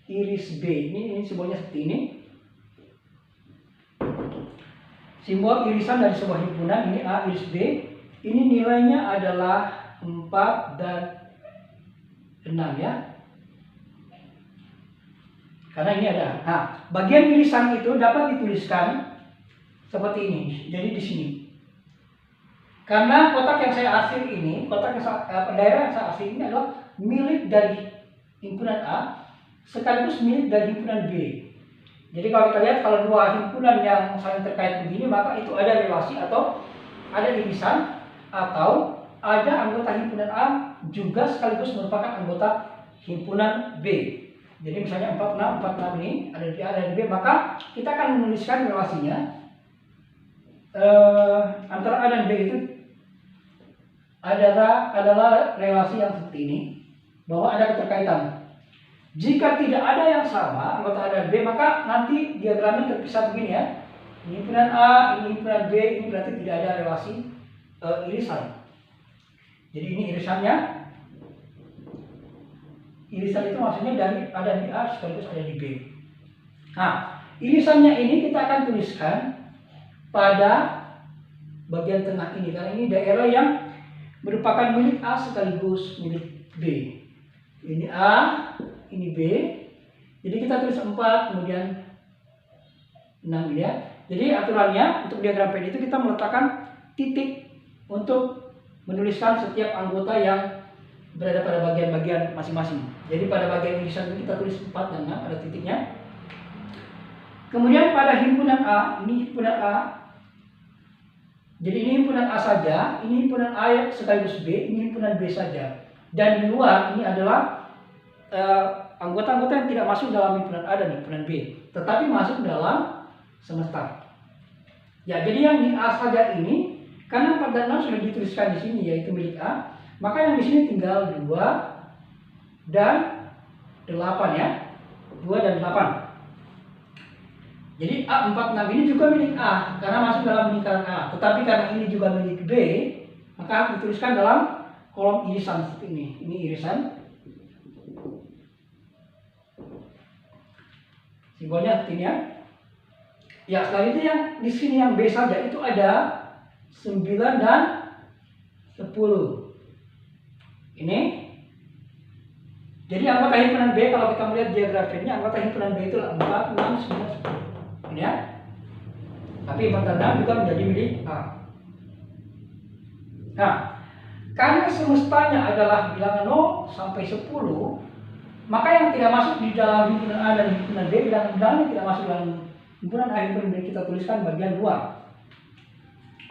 [SPEAKER 1] iris B. Ini simbolnya seperti ini. Simbol irisan dari sebuah himpunan ini A iris B. Ini nilainya adalah 4 dan 6 ya. Karena ini ada. Nah, bagian irisan itu dapat dituliskan seperti ini. Jadi di sini. Karena kotak yang saya arsir ini, daerah yang saya arsir ini adalah milik dari himpunan A sekaligus milik dari himpunan B. Jadi kalau kita lihat, kalau 2 himpunan yang saling terkait begini, maka itu ada relasi atau ada irisan, atau ada anggota himpunan A juga sekaligus merupakan anggota himpunan B. Jadi misalnya 46 ini ada di A dan di B, maka kita akan menuliskan relasinya antara A dan B itu adalah relasi yang seperti ini, bahwa ada keterkaitan. Jika tidak ada yang sama anggota A dan B, maka nanti diagramnya terpisah begini ya. Ini himpunan A, ini himpunan B, ini berarti tidak ada relasi irisan. Jadi ini irisannya. Irisan itu maksudnya dari ada di A sekaligus ada di B. Nah, irisannya ini kita akan tuliskan pada bagian tengah ini, karena ini daerah yang merupakan milik A sekaligus milik B. Ini A, ini B. Jadi kita tulis 4, kemudian 6 ya. Jadi aturannya untuk diagram Venn itu kita meletakkan titik untuk menuliskan setiap anggota yang berada pada bagian-bagian masing-masing. Jadi pada bagian irisan ini kita tulis 4 dan 6, ada titiknya. Kemudian pada himpunan A, ini himpunan A. Jadi ini himpunan A saja, ini himpunan A sekaligus B, ini himpunan B saja. Dan di luar ini adalah anggota-anggota yang tidak masuk dalam himpunan A dan himpunan B, tetapi masuk dalam semesta. Ya, jadi yang di A saja ini, karena 4 dan 6 sudah dituliskan di sini yaitu milik A, maka yang di sini tinggal 2 dan 8 ya. 2 dan 8. Jadi A 4, 6 ini juga milik A karena masuk dalam lingkaran A. Tetapi karena ini juga milik B, maka harus dituliskan dalam kolom irisan seperti ini. Ini irisan. Simbolnya seperti ini ya. Ya, selanjutnya yang di sini yang B saja itu ada 9 dan 10. Ini Jadi anggota himpunan B, kalau kita melihat diagram-nya, anggota himpunan B itu 4, 6, 9, 10. Ini ya. Tapi himpunan 6 juga menjadi milik A. Nah, karena semestanya adalah bilangan 0 sampai 10, maka yang tidak masuk di dalam himpunan A dan himpunan B, bilangan-bilangan yang tidak masuk dalam himpunan A, himpunan B, kita tuliskan bagian luar.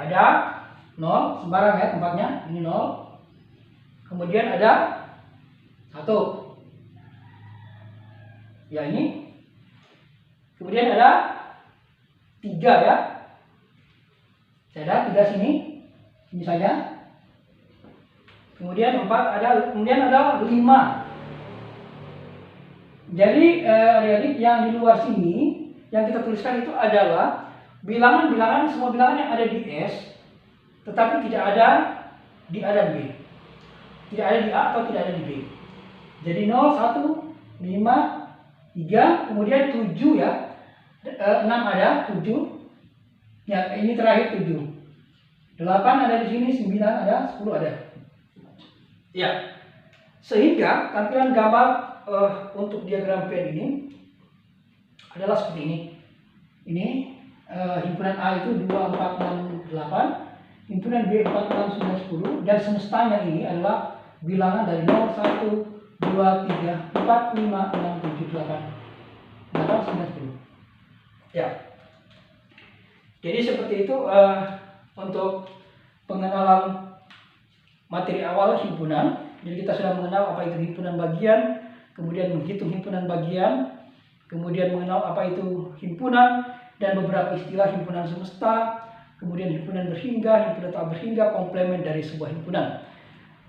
[SPEAKER 1] Ada 0, sembarang ya tempatnya, ini 0. Kemudian ada 1. Ya ini. Kemudian ada 3 ya. Ada 3 sini. Ini saja. Kemudian 4 ada, kemudian ada 5. Jadi adik-adik yang di luar sini yang kita tuliskan itu adalah bilangan-bilangan, semua bilangan yang ada di S, tetapi tidak ada di A dan B. Tidak ada di A atau tidak ada di B. Jadi 0, 1, 5, 3, kemudian 7 ya. 6 ada, 7. Ya, ini terakhir 7. 8 ada di sini, 9 ada, 10 ada. Ya. Sehingga tampilan gambar untuk diagram Venn ini adalah seperti ini. Ini himpunan A itu 2, 4, 6, 8, himpunan B 4, 6, 9, 10, dan semestanya ini adalah bilangan dari 0, 1, 2, 3, 4, 5, 6, 7, 8, 8, 9, 10. Ya. Jadi seperti itu untuk pengenalan materi awal himpunan. Jadi kita sudah mengenal apa itu himpunan bagian, kemudian menghitung himpunan bagian, kemudian mengenal apa itu himpunan dan beberapa istilah himpunan semesta, kemudian himpunan berhingga, himpunan tak berhingga, komplement dari sebuah himpunan.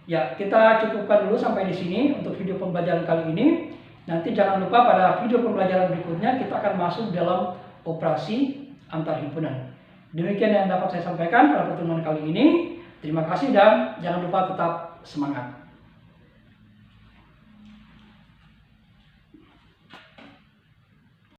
[SPEAKER 1] Ya, kita cukupkan dulu sampai di sini untuk video pembelajaran kali ini. Nanti jangan lupa pada video pembelajaran berikutnya kita akan masuk dalam operasi antar himpunan. Demikian yang dapat saya sampaikan pada pertemuan kali ini. Terima kasih dan jangan lupa tetap semangat.